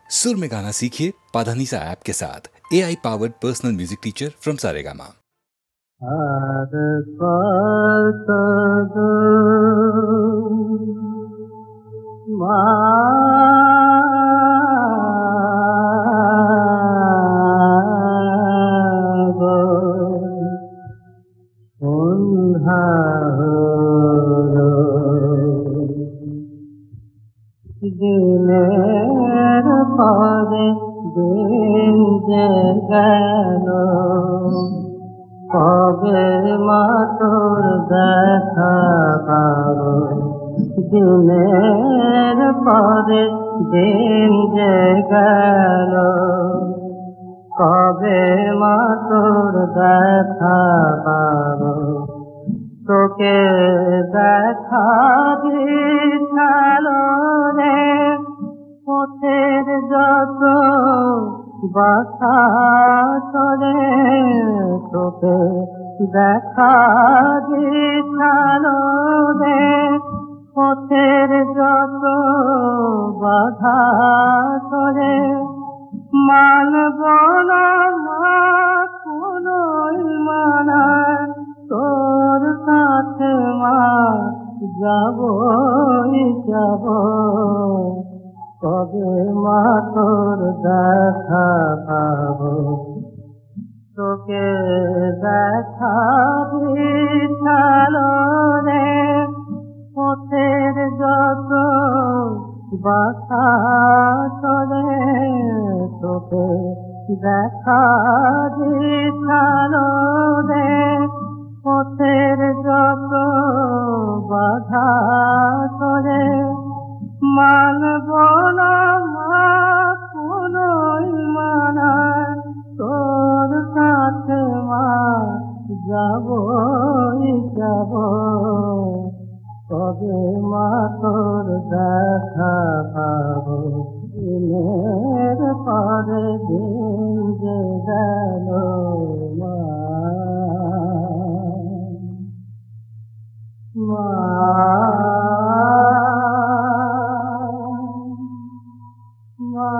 सुर में गाना सीखिए पाधानीसा ऐप के साथ। AI powered personal music teacher from Saregama. দিনের পরে দিন যে গেল, কবে মা তোর দেখা পাবো। দিনের পরে দিন যে গেল, কবে মা তোর দেখা পাবো। তোকে দেখা দিশালো রে পথের যত বাধা চলে, তোকে দেখা দিশালো রে পথের যত বাধা চলে। মানব না মা কোনোই মানা, তোর কাছে মা যাবই যাব। কবে মা তোর দেখা পাবো। তোকে দেখা দিশালো রে পথের যত বাধা চলে, তোকে দেখা দিশালো রে পথের যত বাধা চলে। মানব না মা কোনোই মানা, তোর কাছে মা যাবই যাব। কবে মা তোর দেখা পাবো। দিনের পরে দিন যে গেল মা, মা মা।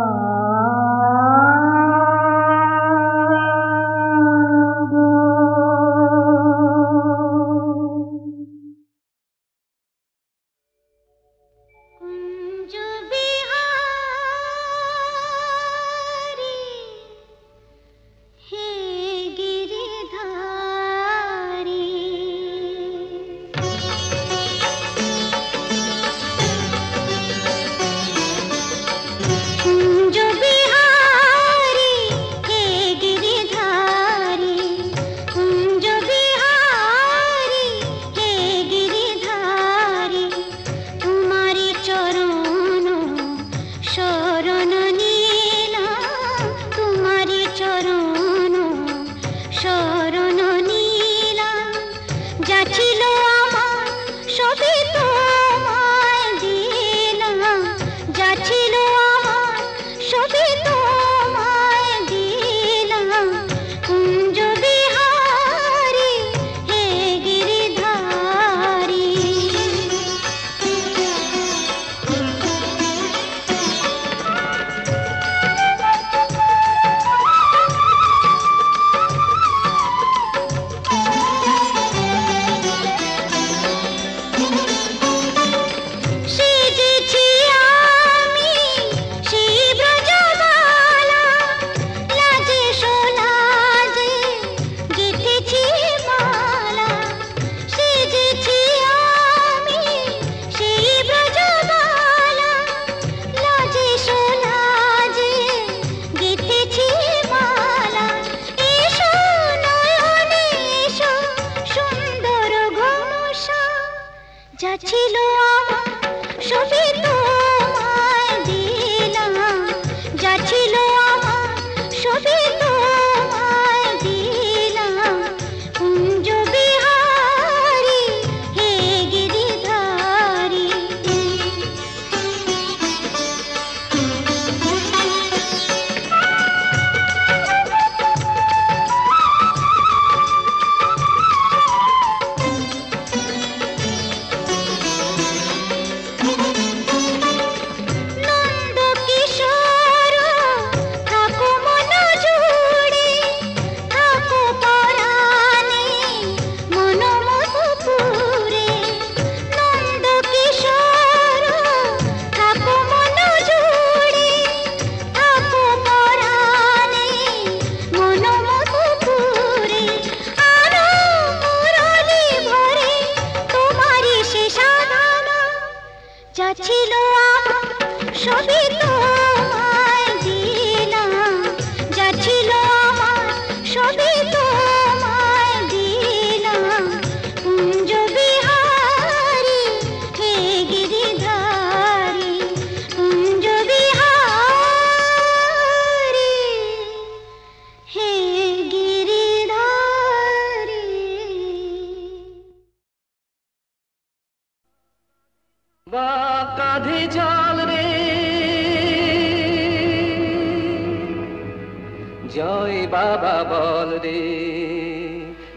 জয় বাবা বল রে।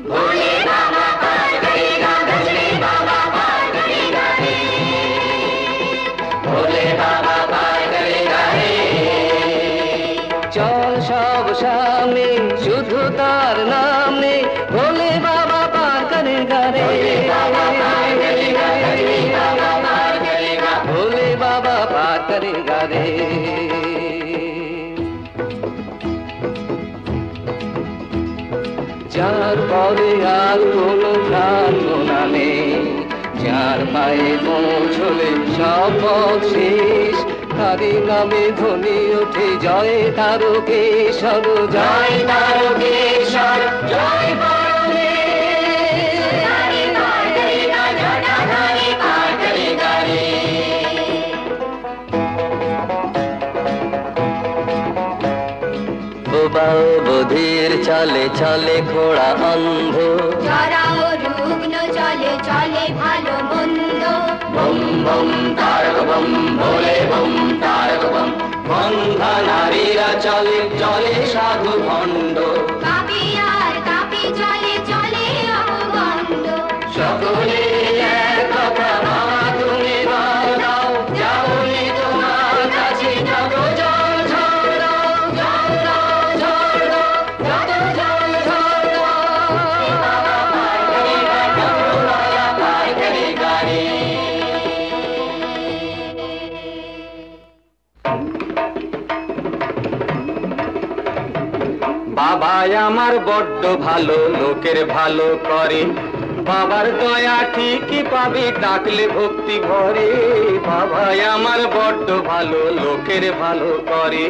ভোলে বাবা পার করেগা, ভোলে বাবা পার করেগা রে, ভোলে বাবা পার করেগা রে। চল সব সামনে শুধু তার নামে, ভোলে বাবা পার করেগা রে, ভোলে বাবা পার করেগা রে। যার পরে আর কোনো প্রার্থনা নেই, যার পায়ে পৌঁছলে সব পথ শেষ, তারি নামে ধ্বনি ওঠে জয় তারকেশ্বর, জয় তারকেশ্বর, জয় বধির চলে চলে ঘোড়া অন্ধ, যারা রুগ্ন চলে চলে ভালো মন্দ, বম বম তারক বম ভোলে বম তারক বম। বন্ধা নারীরা চলে চলে সাধু ভণ্ড, কাপি আর কাপি চলে চলে অবগণ্ড। সকলে এক কথা বাবা তুমি বল দাও, যাবনি তোমার কাছে যত জল ঝড় দাও, জল দাও ঝড় দাও, যত জল ঝড় দাও। পার করেগা রে। বাবা আমার বড্ড ভালো, লোকের ভালো করে, বাবার দয়া ঠিকই পাবি ডাকলে ভক্তি ভরে। বাবা আমার বড্ড ভালো, লোকের ভালো করে।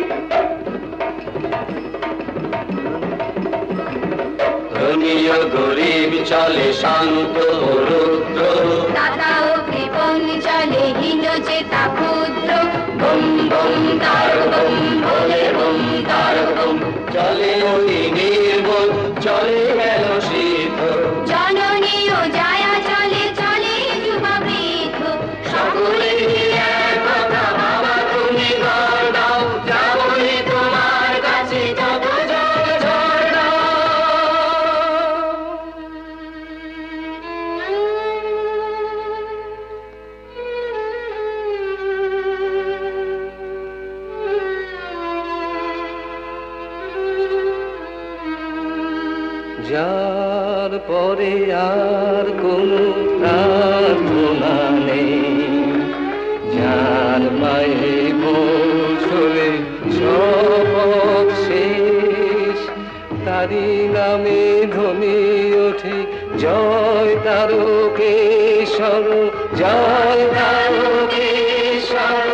ধনীয় গরিব চলে শান্ত রুদ্র, দাতা ও কৃপণ চলে হীন চেতা ক্ষুদ্র। বম বম তারক বম ভোলে বম তারক বম। চলে অতি নির্বোধ চলে গেল সিদ্ধ, জননী ও জায়া চলে চলে যুবা বৃদ্ধ। সকলে এক কথা বাবা তুমি বল দাও, যাবনি তোমার কাছে যত জল ঝড় দাও। যার পরে আর কোনো প্রার্থনা নেই, যার পায়ে পৌঁছলে সব শেষ, তারি নামে ধ্বনি ওঠে জয় তারকেশ্বর, জয় তারকেশ্বর,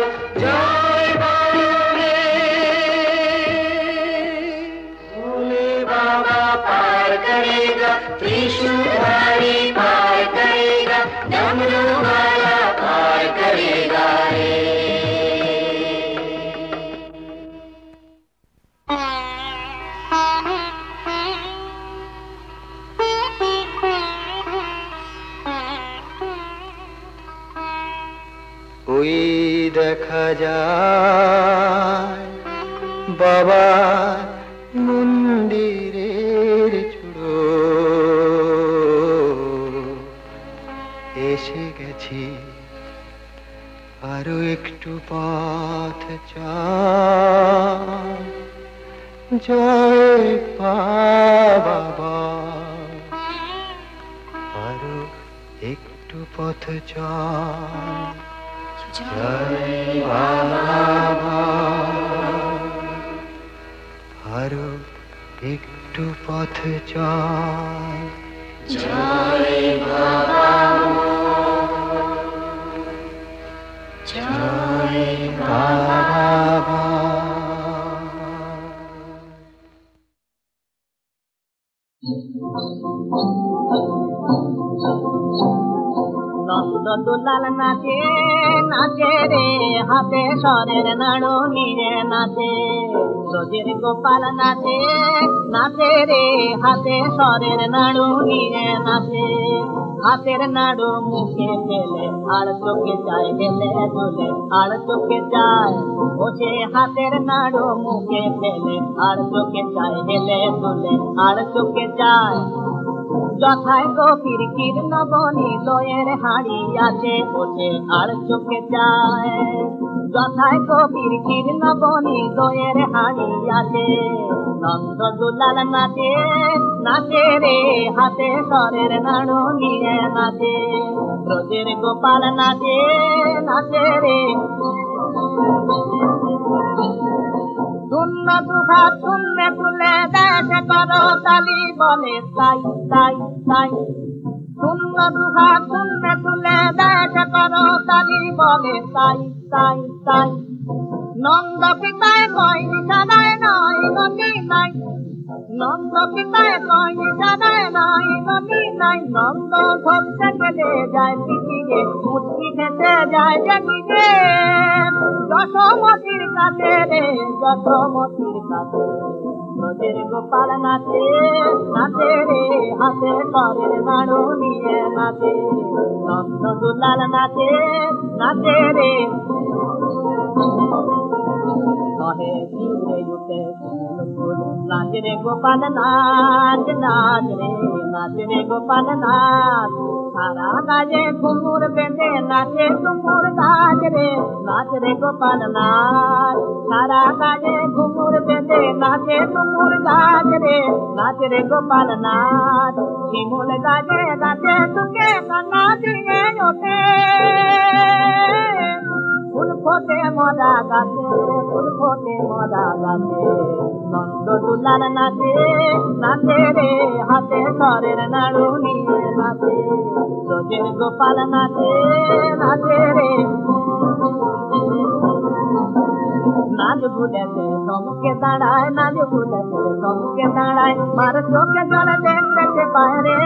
জয় বলে। ভোলে বাবা पार करेगा, त्रिशूलधारी पार करेगा, डमरू वाला पार करेगा रे। ওই দেখা যায় বাবা মন্দিরের চূড়ো, এসে গেছি আরো একটু পথ চাই, জয় বাবা আরো একটু পথ চাই, জয় বাবা আরো একটু পথ চাই, জয় বাবা জয় বাবা। নন্দ দুলাল নাচে নাচে রে, হাতে সরের নাড়ু নিয়ে নাচে। রোজের গোপাল নাচে নাচে রে হাতে সরের নাড়ু নিয়ে নাচে হাতের নাড়ু মুখে ফেলে আর চোখে চায় গেলে দুলে আর চোখে চায় বসে হাতের নাড়ু মুখে ফেলে আর চোখে চায় গেলে দুলে আর চোখে চায় যথায় কপির কীর্ণ বনি লয়ের হাড়ি আছে বসে আর চোখে চায় যথায় কপির কীর্ণ বনি লয়ের হাড়ি আছে নন্দ দুলাল নাচে নাচে রে হাতে সরের নাড়ু নিয়ে নাচে রোজের গোপাল নাচে নাচে রে শূন্য দুঘাত শূন্য তুলে দেশ করো তালি বলে তাই তাই তাই শূন্য দুঘাত শূন্য তুলে দেশ করো তালি বলে তাই তাই তাই নন্দ পিতায় কয় নিশানায় নয় নদী নাই নন্দ পিতায় কয় নিশানায় নয় নদী নাই নন্দ ধরতে গেলে যায় পিছিয়ে মুটকি ভেসে যায় জমিয়ে যশোমতির কাছে রে যশোমতির কাছে রোজের গোপাল নাচে নাচে রে হাতে করের নাড়ু নিয়ে নাচে নন্দ দুলাল নাচে নাচে রে কহে শিউরে উঠে ফুল নাচ রে গোপাল নাচ নাচ রে নাচ রে গোপাল নাচ সারা গায়ে ঘুমুর বেঁধে নাচে ঘুমুর নাচ রে গোপাল নাচ সারা গায়ে ঘুমুর বেঁধে নাচে ঘুমুর নাচ রে গোপাল নাচ শিমুল গায়ে নাচে তুকে কান্না দিয়ে ওঠে ফুল ফোটে মজা গাছে ফুল ফোটে মজা গাছে নন্দ দুলাল নাচে নাচে রে হাতে সরের নাড়ু নিয়ে নাচে রোজের গোপাল নাচে নাচে রে নাচ ভুলেছে চমকে দাঁড়ায় নাচ ভুলেছে চমকে দাঁড়ায় মার চোখে জল দেখতে পায় রে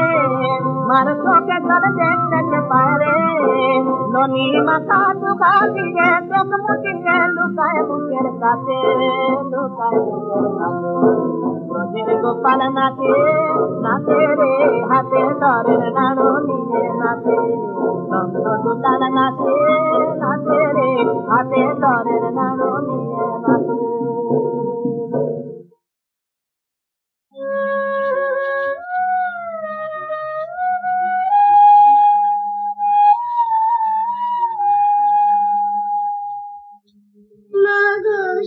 মার চোখে জল দেখতে পায় রে ননি মাথা চুকা দিয়ে চোখ মুখিয়ে লুকায় বুকের কাছে লুকায় বুকের কাছে রোজের গোপাল নাচে নাচে রে হাতে সরের নাড়ু নিয়ে নাচে নন্দ দুলাল নাচে নাচে রে হাতে সরের নাড়ু নিয়ে নাচে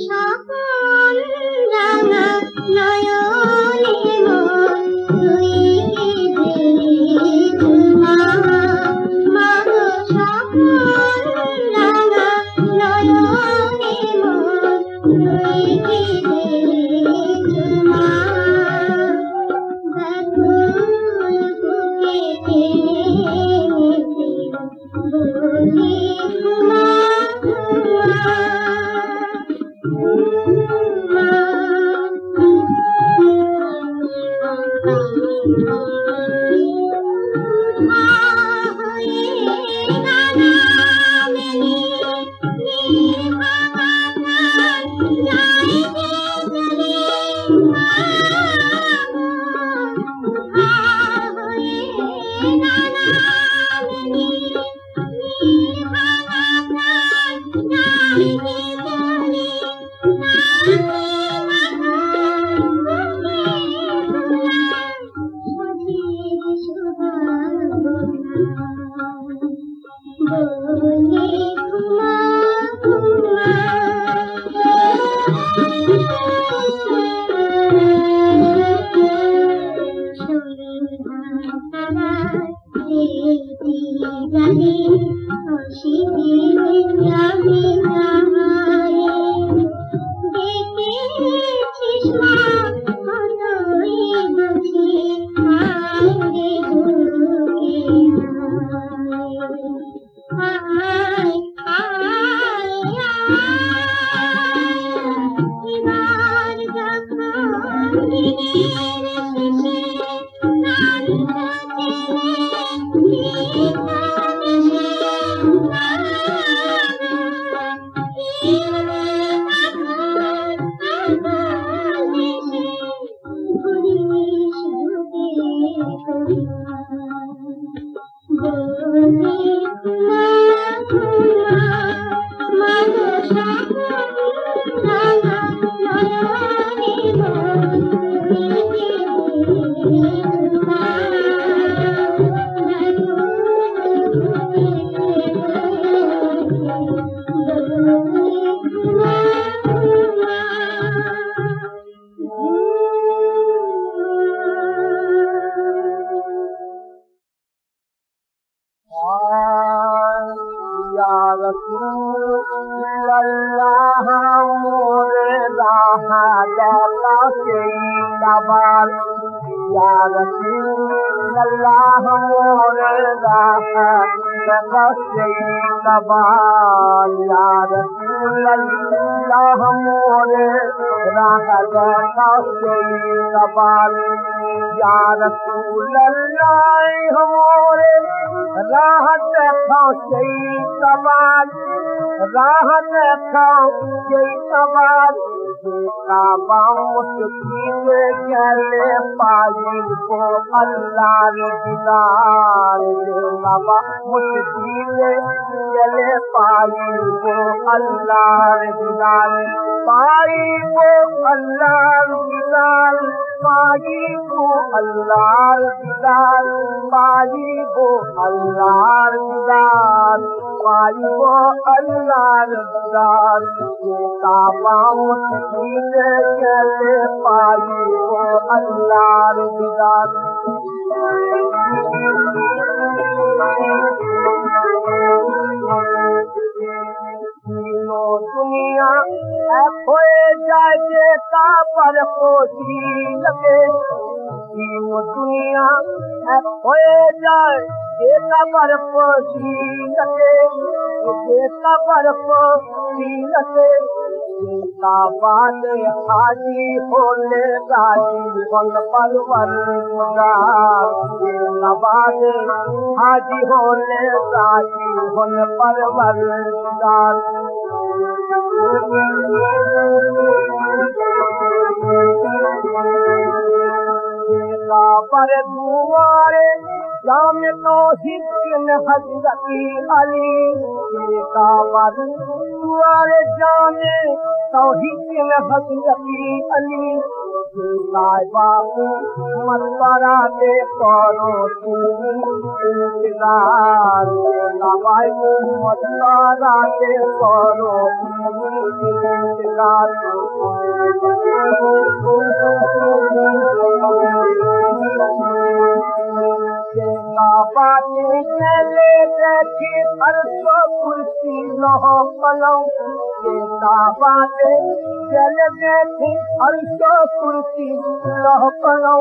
সকল রাঙা নয়নে মন তুই মাগো সকল রাঙা নয়নে মন দেখে Ya Rasulullah more kabal ya Rasulullah more kabal ya Rasulullah more kabal kabal चले पाई को अल्लाह बाबा मुश्किल चले पाई को अल्लाह पाई को अल्लाह पाई को अल्लाह पाई को अल्लाह पाई को अल्लाह चले पाई को अल्लाह दुनिया खोए जाए का पर पोसी लगे दुनिया खोए जाए का पर पोसी लगे पर पोसी लगे बात हाजी होने राजी बन परवर बात हाजी होने राजी बन परवर पर दुआरे जाम तो हिस्न हजरती अली का पर दुआरे जाने तो हिस्न हजरती अली बाबू मत दे करो इंतजार बाबू मत दे करो इंतजार पानी चले बैठी परसों कुर्सी लहो पलौ बातें चले बैठी परसों कुर्सी लहो पलौ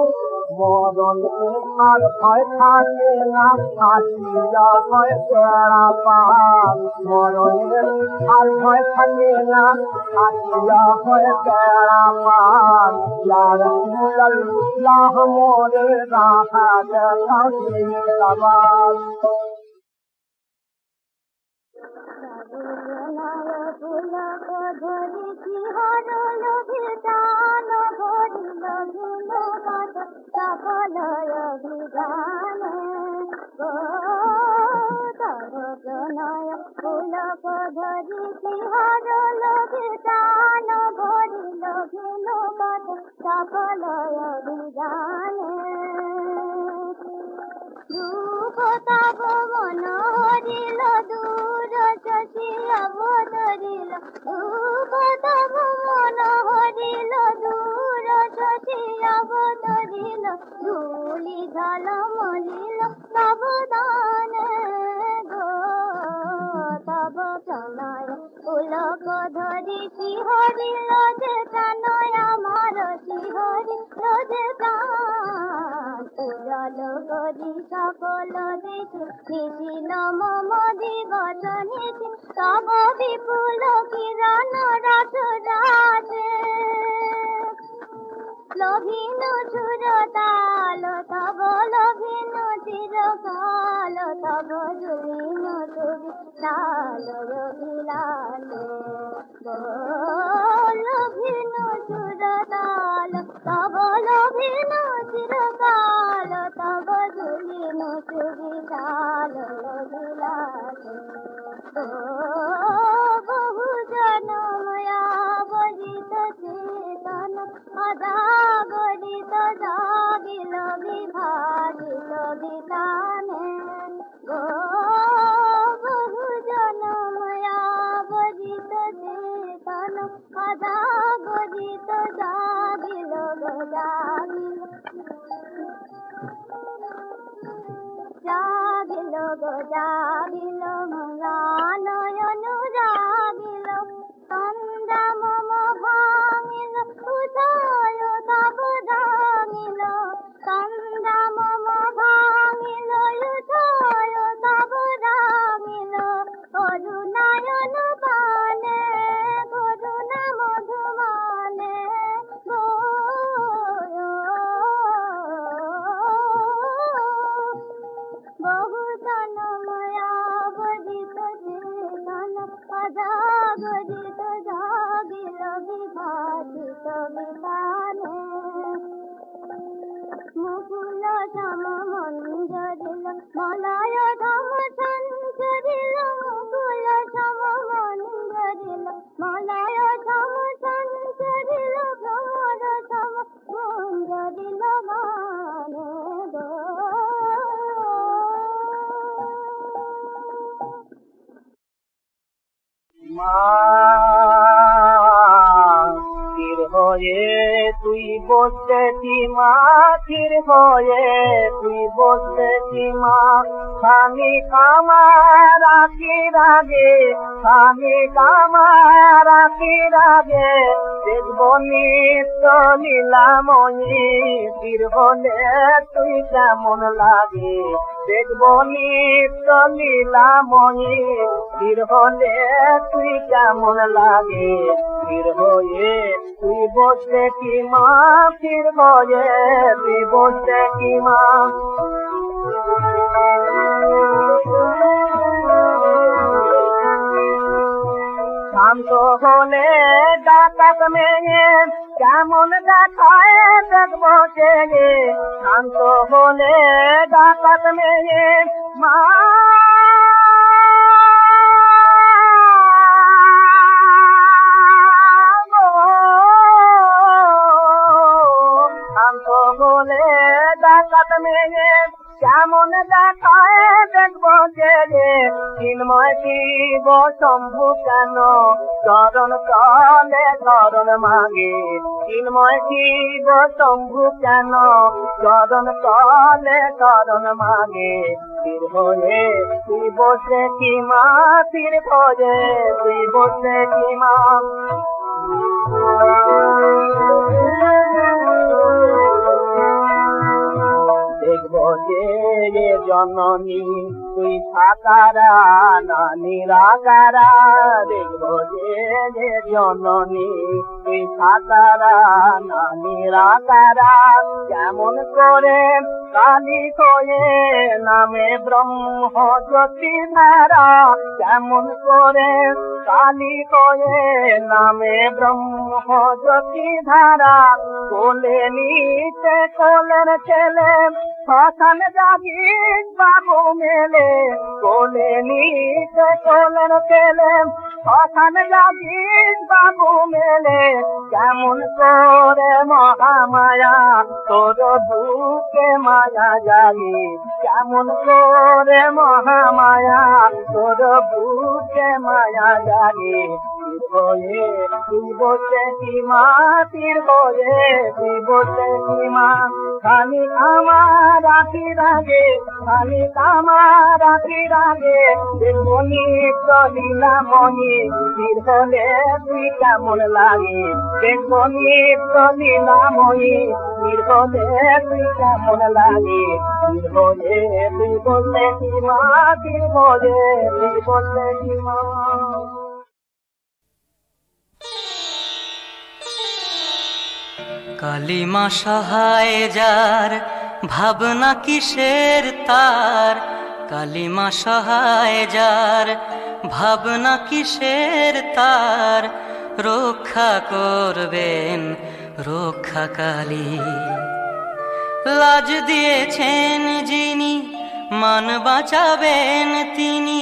मोदन के मार भय खाते ना खासिया भय तेरा पार मोदन के मार भय खाते ना खासिया भय तेरा पार यार अल्लाह मोरे राहत सवाल रूपताप मन हरिल दूर शशिया बदरिल रूपताप मन हरिल दूर शशिया बदरिल धूली झाल मलिल सावधान गो तब प्रणय पुलक धरि शिहरिल जे प्रणय मार शिहरिल जे उजाल करी सकल देशे निशिल मम दिवस निशि तब विपुल किरण रात राजे लभिनु सुरताल तब लभिनु चिरकाल तब जुलिनु सुविशाल योगिलाले लभिनु सुरताल तब लभिनु चिरकाल तब जुलिनु सुविशाल योगिलाले बहु जनमया बजित चेतन अदा गरित जागिल विभागिल विताने बहु जनमया बजित चेतन अदा गरित जागिल जागिल जागिल जागिल मंगानयनु जागिल संदा मम भांगिल বিতানে মুকুল শ্যাম মঞ্জরিল মলয় ধাম সঞ্চরিল মুকুল শ্যাম মঞ্জরিল মলয় ধাম সঞ্চরিল ভ্রমর শ্যাম মঞ্জরিল গানে গো মাথির হয়ে তুই বসেছি মাথির হয়ে তুই বসেছি মা স্বামী কামার আখির আগে স্বামী কামার আখির আগে দেখব নিত্য লীলাময়ী তীর হলে তুই কেমন লাগে দেখব নিত্য লীলাময়ী তীর হলে তুই কেমন লাগে তীর হয়ে তুই বসে কি মা তীর হয়ে তুই বসে কি মা শান্ত হলে ডাকাত মেয়ে কেমন দেখায় দেখবো চেয়ে শান্ত হলে ডাকাত মেয়ে মা শান্ত হলে ডাকাত মেয়ে কেমন দেখায় দেখবো চেয়ে চিন্ময় শিব শম্ভু কেন চরণ তলে চরণ মাগে চিন্ময় শিব শম্ভু কেন চরণ তলে চরণ মাগে তীর হয়ে তুই বসে কি মা তীর হয়ে তুই বসে কি মা দেখবো যে জননী তুই সাকারা না নিরাকারা দেখবো যে জননী তুই সাকারা না নিরাকারা কেমন করে কালী হয়ে নামে ব্রহ্ম জ্যোতি ধারা কেমন করে কালী হয়ে নামে ব্রহ্ম জ্যোতি ধারা কোলে নিতে কোলের ছেলে শ্মশান জাগিস বাবু মেলে কোলে নিতে কোলের ছেলে শ্মশান জাগিস বাবু মেলে কেমন করে মহামায়া তোর বুকে মায়া জাগি কেমন করে মহামায়া তোর বুকে মায়া জাগি হয়ে তুই বসে কি মা তীর হয়ে তুই বসে কি মা খালি আমার আখির আগে খালি আমার আখির আগে দেখবো নিত্য লীলাময়ী তীর হলে তুই কেমন লাগে দেখবো নিত্য লীলাময়ী তীর হলে তুই কেমন লাগে তীর হলে তুই বসে কি মা তীর হলে তুই বসে কি মা কালিমা সহায় যার ভাবনা কিসের তার কালিমা সহায় যার ভাবনা কিসের তার রক্ষা করবেন রক্ষা কালী লাজ দিয়েছেন যিনি মান বাঁচাবেন তিনি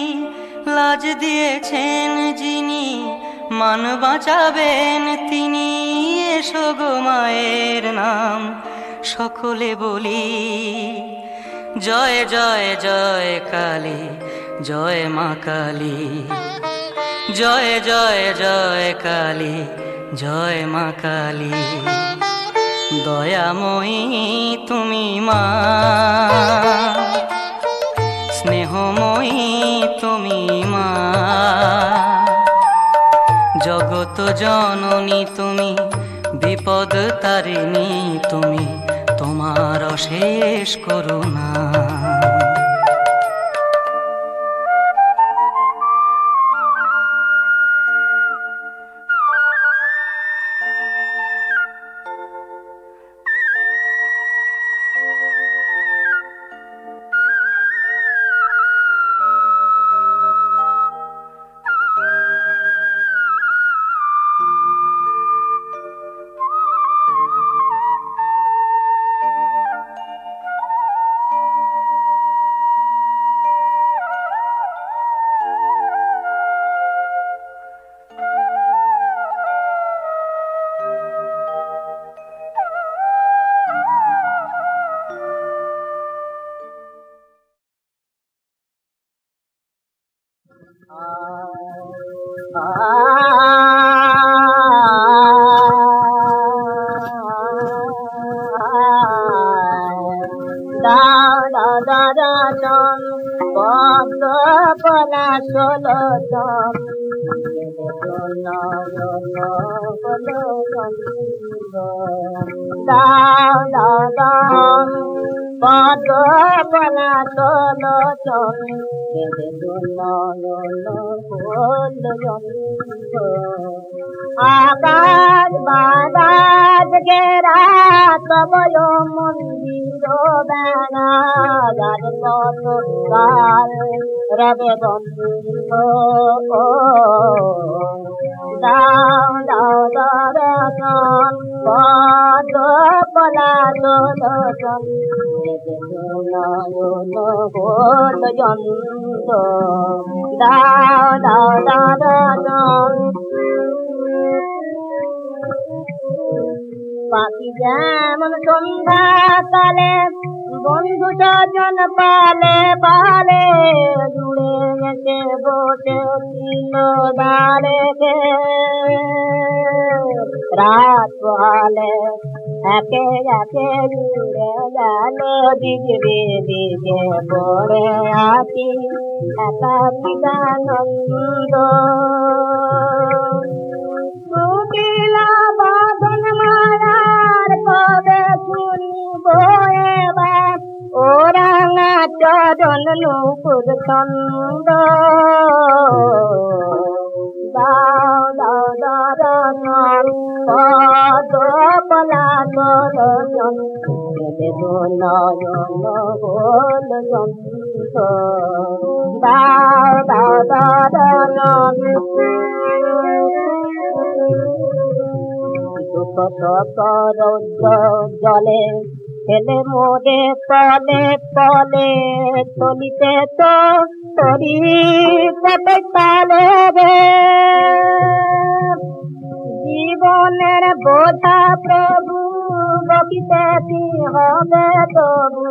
লাজ দিয়েছেন যিনি মান বাঁচাবেন তিনি এসো গো মায়ের নাম সকলে বলি জয় জয় জয় কালী জয় মা কালী জয় জয় জয় কালী জয় মা কালী দয়াময়ী তুমি মা স্নেহময়ী তুমি মা জগত জননী তুমি বিপদ তারিণী তুমি তোমার অশেষ করুণা পলা ষোলো জন দাও দাও দাও পদ পলা ষোলো জন আকাশ বাদাস ঘেরা তবয় মন্দির বেনা যার কত কাল রবে বন্ধ দাও দাও দর্শন পদ পলা দর্শন নয়ন হল যন্ত্র দাও দাও দর্শন পাখি যেমন সন্ধ্যা কালে বন্ধু স্বজন পালে পালে জুড়ে গেছে বসে ছিল দাঁড়ে রাত পালে একে একে জুড়ে গেল দিকে দিকে পড়ে আছি একা বিদানন্দ সুখিলা বাদন মায়ার কবে শুনিব এবার ওরাঙা চরণ নুপুর ছন্দ দাও দাও দর্শন পদ পলা দর্শন নয়ন হল যন্ত্র দাও দাও দর্শন জলে ছেলে মোরে তলে তলে চলিতে তো তরি কতে তালে রে জীবনের বোঝা প্রভু বকিতে হবে তবু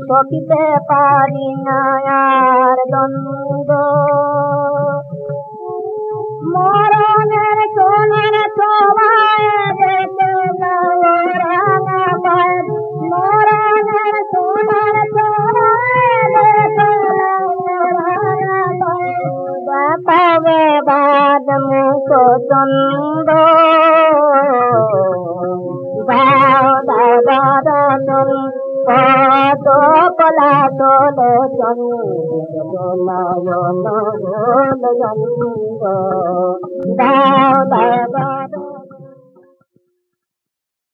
বকিতে পারি না আর দ্বন্দ্ব মরণের কোণের সবাই দেখে রাঙা পায় মরণের কোণের সবাই দেখে রাঙা পায় দেখাবে বাদ মুখ চন্দ দাও দাও দাদন পদ পলা দর্শন নয়ন হল যন্ত্র দাও দাও